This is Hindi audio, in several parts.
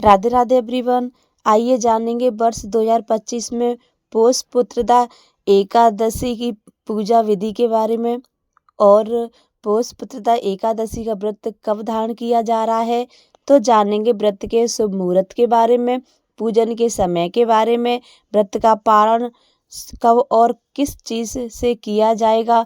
राधे राधे एवरीवन। आइए जानेंगे वर्ष 2025 में पौष पुत्रदा एकादशी की पूजा विधि के बारे में। और पौष पुत्रदा एकादशी का व्रत कब धारण किया जा रहा है, तो जानेंगे व्रत के शुभ मुहूर्त के बारे में, पूजन के समय के बारे में, व्रत का पारण कब और किस चीज़ से किया जाएगा,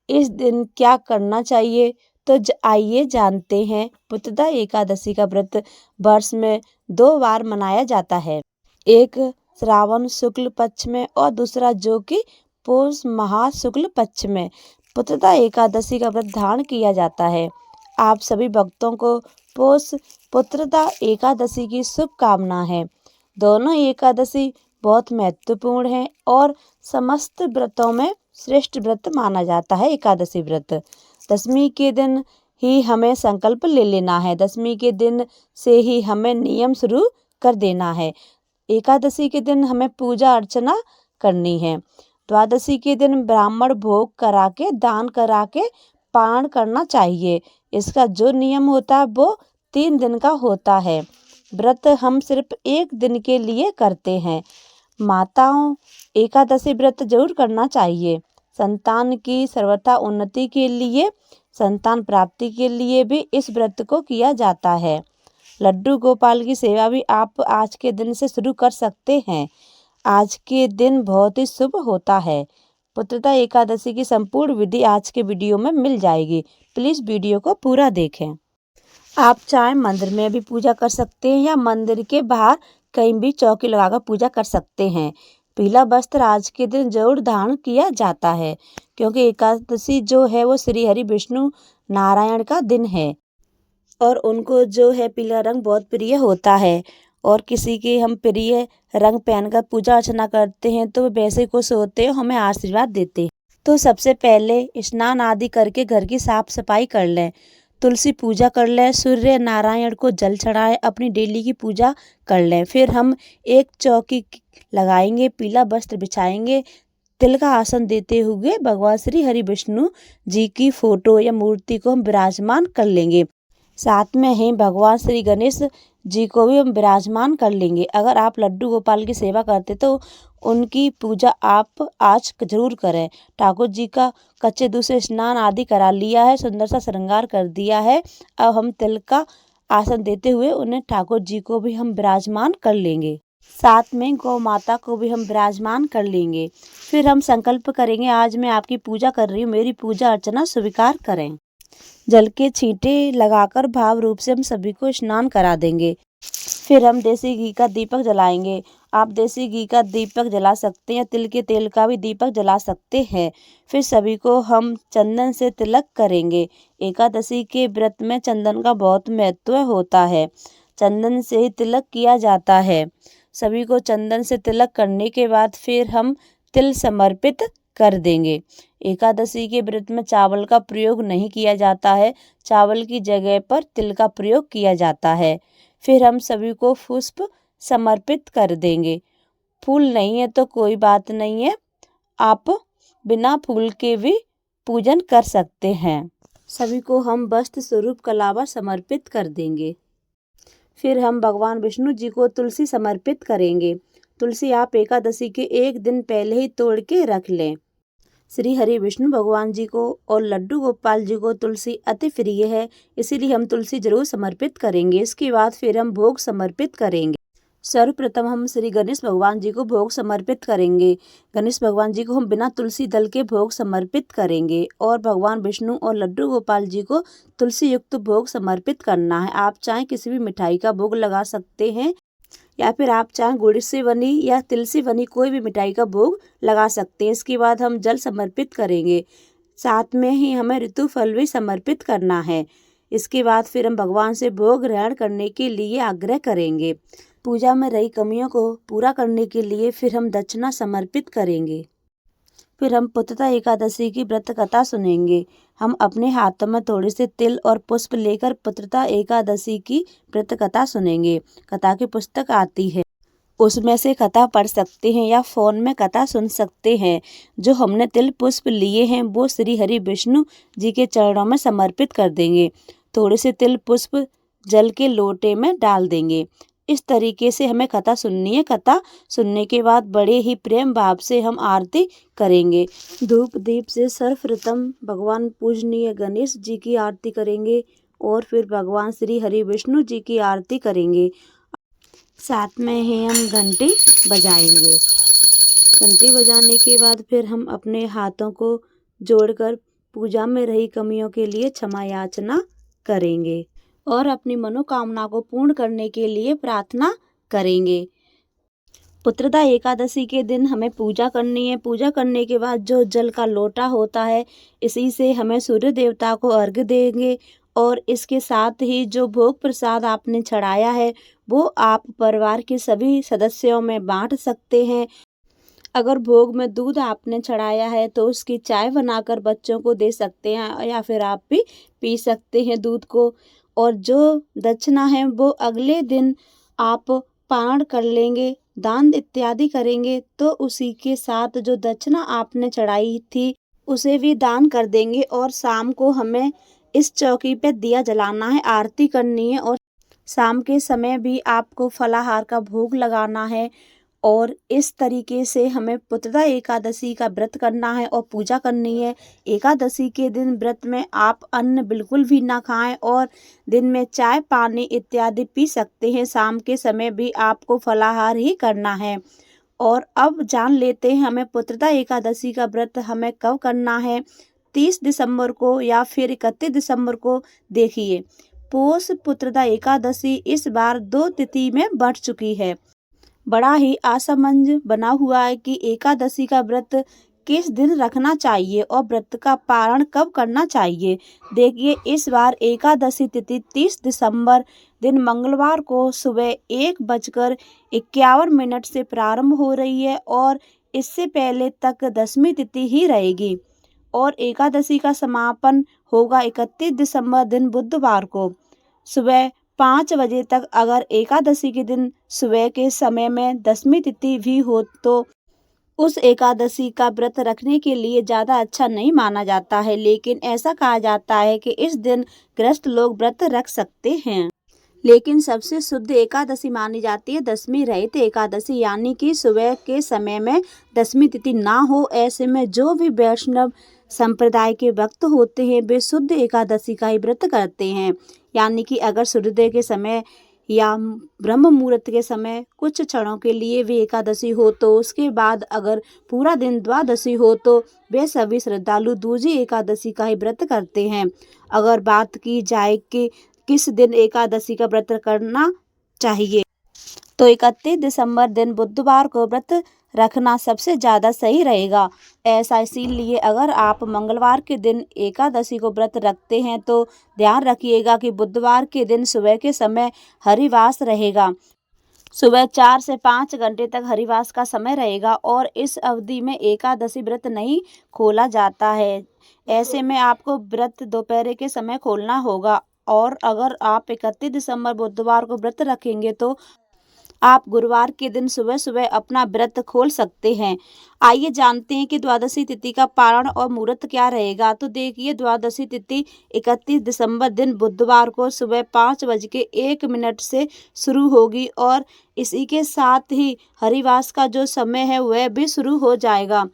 इस दिन क्या करना चाहिए। तो आइए जानते हैं। पुत्रदा एकादशी का व्रत वर्ष में 2 बार मनाया जाता है, एक श्रावण शुक्ल पक्ष में और दूसरा जो कि पौष महा शुक्ल पक्ष में पुत्रदा एकादशी का व्रत धारण किया जाता है। आप सभी भक्तों को पौष पुत्रदा एकादशी की शुभकामना है। दोनों एकादशी बहुत महत्वपूर्ण है और समस्त व्रतों में श्रेष्ठ व्रत माना जाता है एकादशी व्रत। दशमी के दिन ही हमें संकल्प ले लेना है, दशमी के दिन से ही हमें नियम शुरू कर देना है। एकादशी के दिन हमें पूजा अर्चना करनी है। द्वादशी के दिन ब्राह्मण भोग करा के दान करा के पारण करना चाहिए। इसका जो नियम होता है वो 3 दिन का होता है। व्रत हम सिर्फ 1 दिन के लिए करते हैं। माताओं एकादशी व्रत जरूर करना चाहिए। संतान की सर्वथा उन्नति के लिए, संतान प्राप्ति के लिए भी इस व्रत को किया जाता है। लड्डू गोपाल की सेवा भी आप आज के दिन से शुरू कर सकते हैं। आज के दिन बहुत ही शुभ होता है। पुत्रदा एकादशी की संपूर्ण विधि आज के वीडियो में मिल जाएगी। प्लीज़ वीडियो को पूरा देखें। आप चाहे मंदिर में भी पूजा कर सकते हैं या मंदिर के बाहर कहीं भी चौकी लगाकर पूजा कर सकते हैं। पीला वस्त्र आज के दिन जरूर धारण किया जाता है, क्योंकि एकादशी जो है वो श्री हरि विष्णु नारायण का दिन है और उनको जो है पीला रंग बहुत प्रिय होता है। और किसी के हम प्रिय रंग पहनकर पूजा अर्चना करते हैं तो वैसे खुश होते हैं, हमें आशीर्वाद देते हैं। तो सबसे पहले स्नान आदि करके घर की साफ सफाई कर लें, तुलसी पूजा कर लें, सूर्य नारायण को जल चढ़ाएं, अपनी डेली की पूजा कर लें। फिर हम एक चौकी लगाएंगे, पीला वस्त्र बिछाएंगे, तिल का आसन देते हुए भगवान श्री हरि विष्णु जी की फोटो या मूर्ति को हम विराजमान कर लेंगे। साथ में ही भगवान श्री गणेश जी को भी हम विराजमान कर लेंगे। अगर आप लड्डू गोपाल की सेवा करते तो उनकी पूजा आप आज जरूर करें। ठाकुर जी का कच्चे दूध से स्नान आदि करा लिया है, सुंदर सा श्रृंगार कर दिया है। अब हम तिल का आसन देते हुए उन्हें ठाकुर जी को भी हम विराजमान कर लेंगे। साथ में गौ माता को भी हम विराजमान कर लेंगे। फिर हम संकल्प करेंगे, आज मैं आपकी पूजा कर रही हूँ, मेरी पूजा अर्चना स्वीकार करें। जल के छींटे लगाकर भाव रूप से हम सभी को स्नान करा देंगे। फिर हम देसी घी का दीपक जलाएंगे। आप देसी घी का दीपक जला सकते हैं, तिल के तेल का भी दीपक जला सकते हैं। फिर सभी को हम चंदन से तिलक करेंगे। एकादशी के व्रत में चंदन का बहुत महत्व होता है, चंदन से ही तिलक किया जाता है। सभी को चंदन से तिलक करने के बाद फिर हम तिल समर्पित कर देंगे। एकादशी के व्रत में चावल का प्रयोग नहीं किया जाता है, चावल की जगह पर तिल का प्रयोग किया जाता है। फिर हम सभी को पुष्प समर्पित कर देंगे। फूल नहीं है तो कोई बात नहीं है, आप बिना फूल के भी पूजन कर सकते हैं। सभी को हम वस्त्र स्वरूप कलावा समर्पित कर देंगे। फिर हम भगवान विष्णु जी को तुलसी समर्पित करेंगे। तुलसी आप एकादशी के 1 दिन पहले ही तोड़ के रख लें। श्री हरि विष्णु भगवान जी को और लड्डू गोपाल जी को तुलसी अति प्रिय है, इसीलिए हम तुलसी जरूर समर्पित करेंगे। इसके बाद फिर हम भोग समर्पित करेंगे। सर्वप्रथम हम श्री गणेश भगवान जी को भोग समर्पित करेंगे। गणेश भगवान जी को हम बिना तुलसी दल के भोग समर्पित करेंगे और भगवान विष्णु और लड्डू गोपाल जी को तुलसी युक्त भोग समर्पित करना है। आप चाहे किसी भी मिठाई का भोग लगा सकते हैं या फिर आप चाहे गुड़ से बनी या तिल से बनी कोई भी मिठाई का भोग लगा सकते हैं। इसके बाद हम जल समर्पित करेंगे, साथ में ही हमें ऋतु फल भी समर्पित करना है। इसके बाद फिर हम भगवान से भोग ग्रहण करने के लिए आग्रह करेंगे। पूजा में रही कमियों को पूरा करने के लिए फिर हम दक्षिणा समर्पित करेंगे। फिर हम पुत्रदा एकादशी की व्रत कथा सुनेंगे। हम अपने हाथों में थोड़े से तिल और पुष्प लेकर पुत्रदा एकादशी की व्रत कथा सुनेंगे। कथा की पुस्तक आती है, उसमें से कथा पढ़ सकते हैं या फ़ोन में कथा सुन सकते हैं। जो हमने तिल पुष्प लिए हैं वो श्री हरि विष्णु जी के चरणों में समर्पित कर देंगे। थोड़े से तिल पुष्प जल के लोटे में डाल देंगे। इस तरीके से हमें कथा सुननी है। कथा सुनने के बाद बड़े ही प्रेम भाव से हम आरती करेंगे। धूप दीप से सर्वप्रथम भगवान पूजनीय गणेश जी की आरती करेंगे और फिर भगवान श्री हरि विष्णु जी की आरती करेंगे। साथ में ही हम घंटी बजाएंगे। घंटी बजाने के बाद फिर हम अपने हाथों को जोड़कर पूजा में रही कमियों के लिए क्षमा याचना करेंगे और अपनी मनोकामना को पूर्ण करने के लिए प्रार्थना करेंगे। पुत्रदा एकादशी के दिन हमें पूजा करनी है। पूजा करने के बाद जो जल का लोटा होता है, इसी से हमें सूर्य देवता को अर्घ्य देंगे और इसके साथ ही जो भोग प्रसाद आपने चढ़ाया है वो आप परिवार के सभी सदस्यों में बांट सकते हैं। अगर भोग में दूध आपने चढ़ाया है तो उसकी चाय बनाकर बच्चों को दे सकते हैं या फिर आप भी पी सकते हैं दूध को। और जो दक्षिणा है वो अगले दिन आप पारण कर लेंगे, दान इत्यादि करेंगे तो उसी के साथ जो दक्षिणा आपने चढ़ाई थी उसे भी दान कर देंगे। और शाम को हमें इस चौकी पे दिया जलाना है, आरती करनी है और शाम के समय भी आपको फलाहार का भोग लगाना है। और इस तरीके से हमें पुत्रदा एकादशी का व्रत करना है और पूजा करनी है। एकादशी के दिन व्रत में आप अन्न बिल्कुल भी ना खाएं और दिन में चाय पानी इत्यादि पी सकते हैं। शाम के समय भी आपको फलाहार ही करना है। और अब जान लेते हैं हमें पुत्रदा एकादशी का व्रत हमें कब करना है। 30 दिसंबर को या फिर 31 दिसंबर को। देखिए, पोष पुत्रदा एकादशी इस बार 2 तिथि में बढ़ चुकी है। बड़ा ही असमंज बना हुआ है कि एकादशी का व्रत किस दिन रखना चाहिए और व्रत का पारण कब करना चाहिए। देखिए, इस बार एकादशी तिथि 30 दिसंबर दिन मंगलवार को सुबह 1:51 से प्रारंभ हो रही है और इससे पहले तक 10वीं तिथि ही रहेगी और एकादशी का समापन होगा 31 दिसंबर दिन बुधवार को सुबह 5 बजे तक। अगर एकादशी के दिन सुबह के समय में 10वीं तिथि भी हो तो उस एकादशी का व्रत रखने के लिए ज़्यादा अच्छा नहीं माना जाता है, लेकिन ऐसा कहा जाता है कि इस दिन गृहस्थ लोग व्रत रख सकते हैं। लेकिन सबसे शुद्ध एकादशी मानी जाती है 10वीं रहित एकादशी, यानी कि सुबह के समय में 10वीं तिथि ना हो। ऐसे में जो भी वैष्णव संप्रदाय के भक्त होते हैं वे शुद्ध एकादशी का ही व्रत करते हैं। यानी कि अगर सूर्योदय के समय या ब्रह्म मुहूर्त के समय कुछ क्षणों के लिए भी एकादशी हो तो उसके बाद अगर पूरा दिन द्वादशी हो तो वे सभी श्रद्धालु दूजी एकादशी का ही व्रत करते हैं। अगर बात की जाए कि किस दिन एकादशी का व्रत करना चाहिए तो 31 दिसंबर दिन बुधवार को व्रत रखना सबसे ज़्यादा सही रहेगा। ऐसा इसीलिए अगर आप मंगलवार के दिन एकादशी को व्रत रखते हैं तो ध्यान रखिएगा कि बुधवार के दिन सुबह के समय हरिवास रहेगा। सुबह 4 से 5 घंटे तक हरिवास का समय रहेगा और इस अवधि में एकादशी व्रत नहीं खोला जाता है। ऐसे में आपको व्रत दोपहर के समय खोलना होगा। और अगर आप 31 दिसंबर बुधवार को व्रत रखेंगे तो आप गुरुवार के दिन सुबह सुबह अपना व्रत खोल सकते हैं। आइए जानते हैं कि द्वादशी तिथि का पारण और मुहूर्त क्या रहेगा। तो देखिए, द्वादशी तिथि 31 दिसंबर दिन बुधवार को सुबह 5:01 से शुरू होगी और इसी के साथ ही हरिवास का जो समय है वह भी शुरू हो जाएगा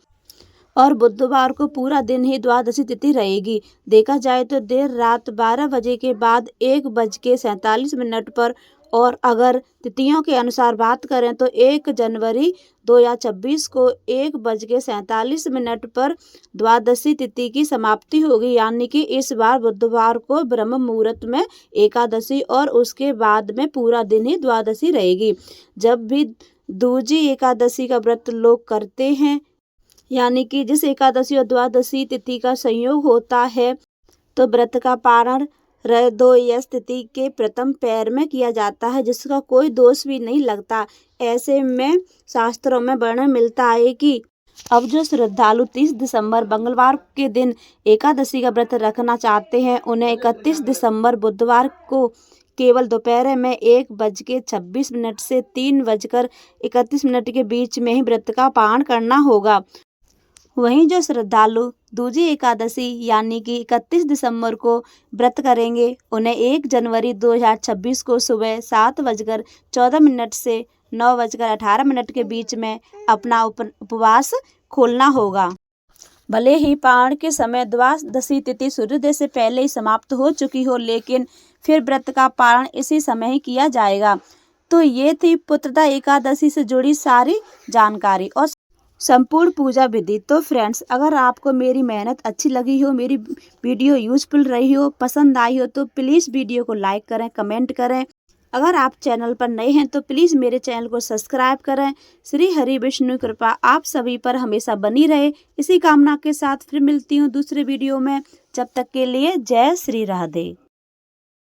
और बुधवार को पूरा दिन ही द्वादशी तिथि रहेगी। देखा जाए तो देर रात 12 बजे के बाद 1:47 पर। और अगर तिथियों के अनुसार बात करें तो 1 जनवरी 2026 को 1:47 पर द्वादशी तिथि की समाप्ति होगी। यानी कि इस बार बुधवार को ब्रह्म मुहूर्त में एकादशी और उसके बाद में पूरा दिन ही द्वादशी रहेगी। जब भी दूजी एकादशी का व्रत लोग करते हैं, यानी कि जिस एकादशी और द्वादशी तिथि का संयोग होता है, तो व्रत का पारण त्रयोदश तिथि के प्रथम पैर में किया जाता है, जिसका कोई दोष भी नहीं लगता। ऐसे में शास्त्रों में वर्णन मिलता है कि अब जो श्रद्धालु 30 दिसंबर मंगलवार के दिन एकादशी का व्रत रखना चाहते हैं उन्हें 31 दिसंबर बुधवार को केवल दोपहर में 1:26 से 3:31 के बीच में ही व्रत का पारण करना होगा। वहीं जो श्रद्धालु दूजी एकादशी यानी कि 31 दिसंबर को व्रत करेंगे उन्हें 1 जनवरी 2026 को सुबह 7:14 से 9:18 के बीच में अपना उपवास खोलना होगा। भले ही पारण के समय द्वादशी तिथि सूर्योदय से पहले ही समाप्त हो चुकी हो, लेकिन फिर व्रत का पारण इसी समय ही किया जाएगा। तो ये थी पुत्रदा एकादशी से जुड़ी सारी जानकारी और संपूर्ण पूजा विधि। तो फ्रेंड्स, अगर आपको मेरी मेहनत अच्छी लगी हो, मेरी वीडियो यूजफुल रही हो, पसंद आई हो, तो प्लीज़ वीडियो को लाइक करें, कमेंट करें। अगर आप चैनल पर नए हैं तो प्लीज़ मेरे चैनल को सब्सक्राइब करें। श्री हरि विष्णु कृपा आप सभी पर हमेशा बनी रहे, इसी कामना के साथ फिर मिलती हूँ दूसरे वीडियो में। जब तक के लिए जय श्री राधे।